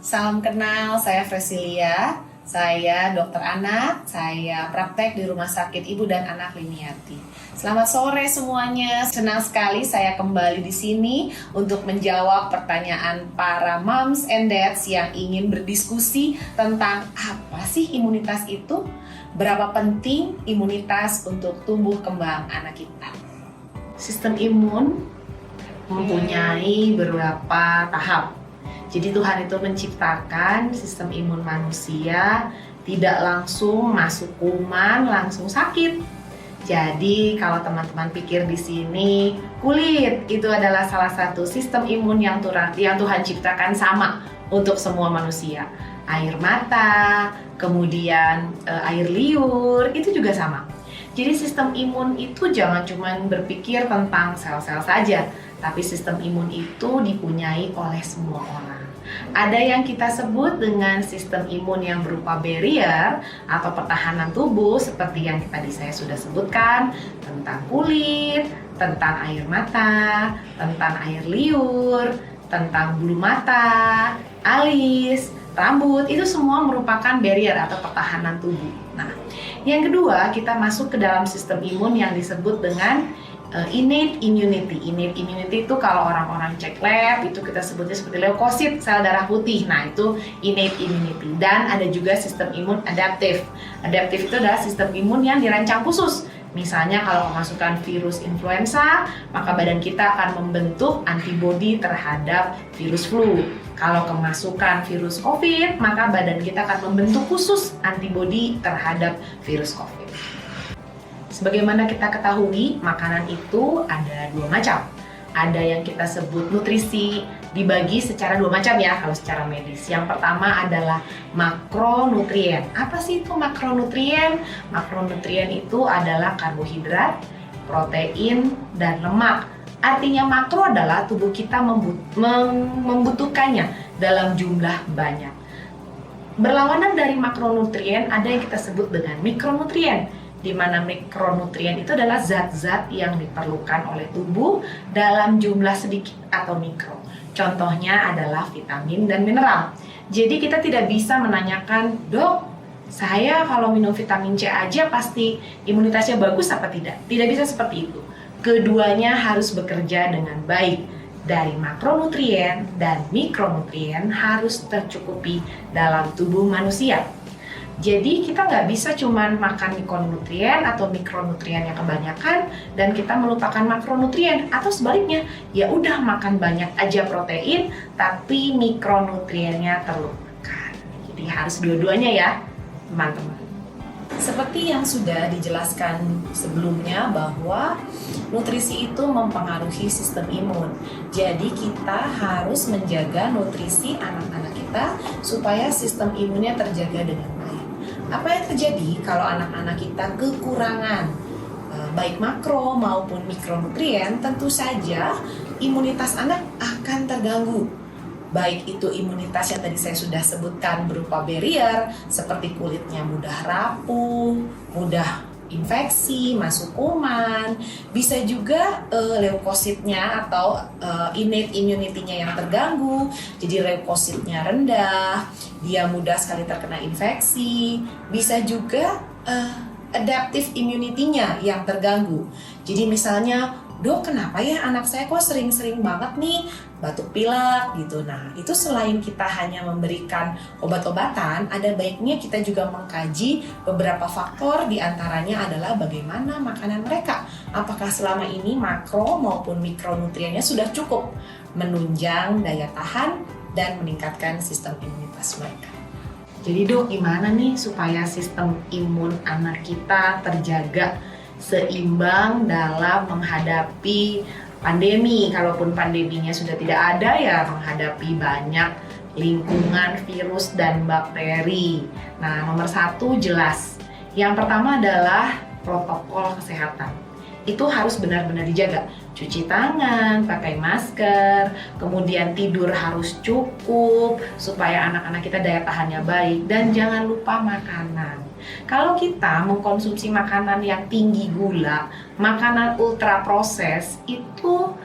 Salam kenal, saya Fresilia, saya dokter anak, saya praktek di Rumah Sakit Ibu dan Anak Liniarti. Selamat sore semuanya, senang sekali saya kembali di sini untuk menjawab pertanyaan para moms and dads yang ingin berdiskusi tentang apa sih imunitas itu, berapa penting imunitas untuk tumbuh kembang anak kita. Sistem imun mempunyai beberapa tahap. Jadi Tuhan itu menciptakan sistem imun manusia tidak langsung masuk kuman, langsung sakit. Jadi kalau teman-teman pikir di sini kulit itu adalah salah satu sistem imun yang Tuhan ciptakan sama untuk semua manusia. Air mata, kemudian air liur itu juga sama. Jadi sistem imun itu jangan cuma berpikir tentang sel-sel saja, tapi sistem imun itu dipunyai oleh semua orang. Ada yang kita sebut dengan sistem imun yang berupa barrier atau pertahanan tubuh seperti yang tadi saya sudah sebutkan tentang kulit, tentang air mata, tentang air liur, tentang bulu mata, alis, rambut, itu semua merupakan barrier atau pertahanan tubuh. Nah, yang kedua kita masuk ke dalam sistem imun yang disebut dengan innate immunity. Innate immunity itu kalau orang-orang cek lab itu kita sebutnya seperti leukosit, sel darah putih. Nah, itu innate immunity. Dan ada juga sistem imun adaptif. Adaptif itu adalah sistem imun yang dirancang khusus. Misalnya kalau kemasukan virus influenza, maka badan kita akan membentuk antibodi terhadap virus flu. Kalau kemasukan virus COVID, maka badan kita akan membentuk khusus antibodi terhadap virus COVID. Sebagaimana kita ketahui, makanan itu ada dua macam. Ada yang kita sebut nutrisi, dibagi secara dua macam ya kalau secara medis. Yang pertama adalah makronutrien. Apa sih itu makronutrien? Makronutrien itu adalah karbohidrat, protein, dan lemak. Artinya makro adalah tubuh kita membutuhkannya dalam jumlah banyak. Berlawanan dari makronutrien ada yang kita sebut dengan mikronutrien, di mana mikronutrien itu adalah zat-zat yang diperlukan oleh tubuh dalam jumlah sedikit atau mikro. Contohnya adalah vitamin dan mineral. Jadi kita tidak bisa menanyakan, "Dok, saya kalau minum vitamin C aja pasti imunitasnya bagus apa tidak?" Tidak bisa seperti itu. Keduanya harus bekerja dengan baik. Dari makronutrien dan mikronutrien harus tercukupi dalam tubuh manusia. Jadi kita nggak bisa cuma makan mikronutrien atau mikronutrien yang kebanyakan dan kita melupakan makronutrien, atau sebaliknya, ya udah makan banyak aja protein tapi mikronutriennya terlupakan. Jadi harus dua-duanya ya, teman-teman. Seperti yang sudah dijelaskan sebelumnya bahwa nutrisi itu mempengaruhi sistem imun. Jadi kita harus menjaga nutrisi anak-anak kita supaya sistem imunnya terjaga dengan baik. Apa yang terjadi kalau anak-anak kita kekurangan baik makro maupun mikronutrien? Tentu saja imunitas anak akan terganggu. Baik itu imunitas yang tadi saya sudah sebutkan berupa barrier, seperti kulitnya mudah rapuh, mudah infeksi, masuk kuman, bisa juga leukositnya atau innate immunity-nya yang terganggu, jadi leukositnya rendah, dia mudah sekali terkena infeksi, bisa juga adaptive immunity-nya yang terganggu. Jadi misalnya, "Dok, kenapa ya anak saya kok sering-sering banget nih batuk pilek gitu." Nah, itu selain kita hanya memberikan obat-obatan, ada baiknya kita juga mengkaji beberapa faktor, diantaranya adalah bagaimana makanan mereka. Apakah selama ini makro maupun mikronutriennya sudah cukup menunjang daya tahan dan meningkatkan sistem imunitas mereka. Jadi Dok, gimana nih supaya sistem imun anak kita terjaga seimbang dalam menghadapi pandemi? Kalaupun pandeminya sudah tidak ada, ya menghadapi banyak lingkungan virus dan bakteri. Nah, nomor satu jelas. Yang pertama adalah protokol kesehatan. Itu harus benar-benar dijaga. Cuci tangan, pakai masker, kemudian tidur harus cukup supaya anak-anak kita daya tahannya baik, dan jangan lupa makanan. Kalau kita mengkonsumsi makanan yang tinggi gula, makanan ultra proses, itu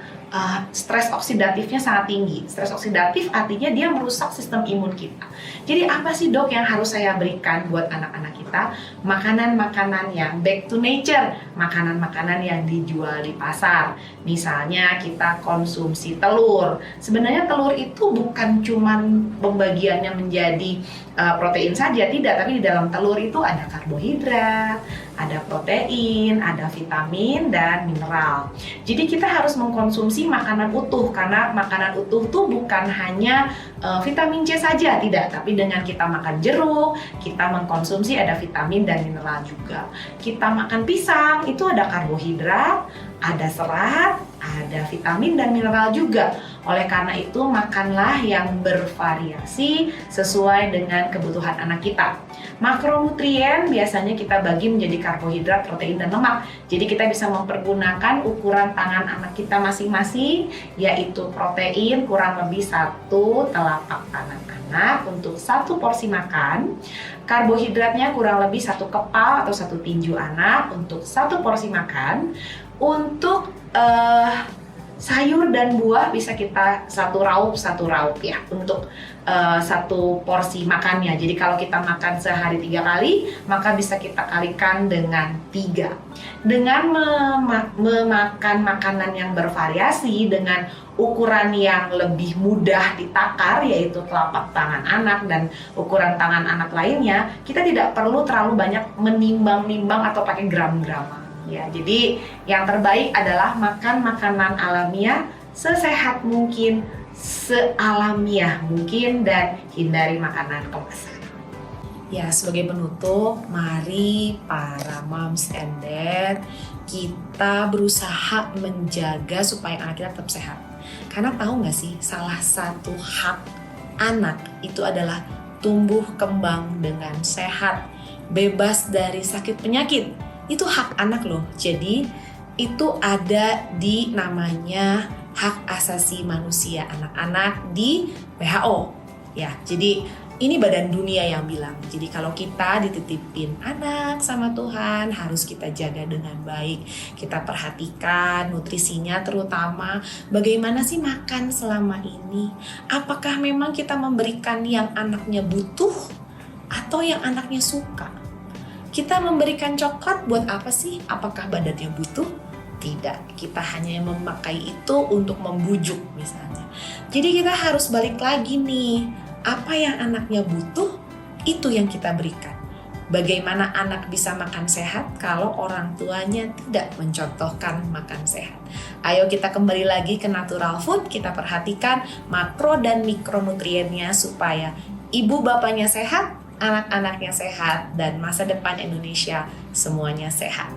stres oksidatifnya sangat tinggi. Stres oksidatif artinya dia merusak sistem imun kita. Jadi apa sih dok yang harus saya berikan buat anak-anak kita? Makanan-makanan yang back to nature, makanan-makanan yang dijual di pasar. Misalnya kita konsumsi telur. Sebenarnya telur itu bukan cuman pembagiannya menjadi protein saja, tidak, tapi di dalam telur itu ada karbohidrat, ada protein, ada vitamin dan mineral. Jadi kita harus mengkonsumsi makanan utuh, karena makanan utuh tuh bukan hanya vitamin C saja, tidak, tapi dengan kita makan jeruk, kita mengkonsumsi ada vitamin dan mineral juga. Kita makan pisang, itu ada karbohidrat, ada serat, ada vitamin dan mineral juga. Oleh karena itu, makanlah yang bervariasi sesuai dengan kebutuhan anak kita. Makronutrien biasanya kita bagi menjadi karbohidrat, protein, dan lemak. Jadi kita bisa mempergunakan ukuran tangan anak kita masing-masing, yaitu protein kurang lebih 1 telapak tangan anak untuk 1 porsi makan. Karbohidratnya kurang lebih 1 kepal atau 1 tinju anak untuk 1 porsi makan. Untuk sayur dan buah bisa kita 1 raup ya untuk 1 porsi makannya. Jadi kalau kita makan sehari 3 kali, maka bisa kita kalikan dengan 3. Dengan memakan makanan yang bervariasi dengan ukuran yang lebih mudah ditakar, yaitu telapak tangan anak dan ukuran tangan anak lainnya, kita tidak perlu terlalu banyak menimbang-nimbang atau pakai gram-gram. Ya, jadi yang terbaik adalah makan makanan alamiah sesehat mungkin, sealamiah mungkin, dan hindari makanan kemasan. Ya, sebagai penutup, mari para moms and dad kita berusaha menjaga supaya anak kita tetap sehat. Karena tahu nggak sih, salah satu hak anak itu adalah tumbuh kembang dengan sehat, bebas dari sakit penyakit. Itu hak anak loh. Jadi itu ada di namanya hak asasi manusia anak-anak di WHO. Ya, jadi ini badan dunia yang bilang. Jadi kalau kita dititipin anak sama Tuhan, harus kita jaga dengan baik. Kita perhatikan nutrisinya, terutama bagaimana sih makan selama ini. Apakah memang kita memberikan yang anaknya butuh atau yang anaknya suka? Kita memberikan coklat buat apa sih? Apakah badannya butuh? Tidak, kita hanya memakai itu untuk membujuk misalnya. Jadi kita harus balik lagi nih, apa yang anaknya butuh, itu yang kita berikan. Bagaimana anak bisa makan sehat kalau orang tuanya tidak mencontohkan makan sehat? Ayo kita kembali lagi ke natural food, kita perhatikan makro dan mikronutriennya supaya ibu bapaknya sehat, anak-anaknya sehat, dan masa depan Indonesia semuanya sehat.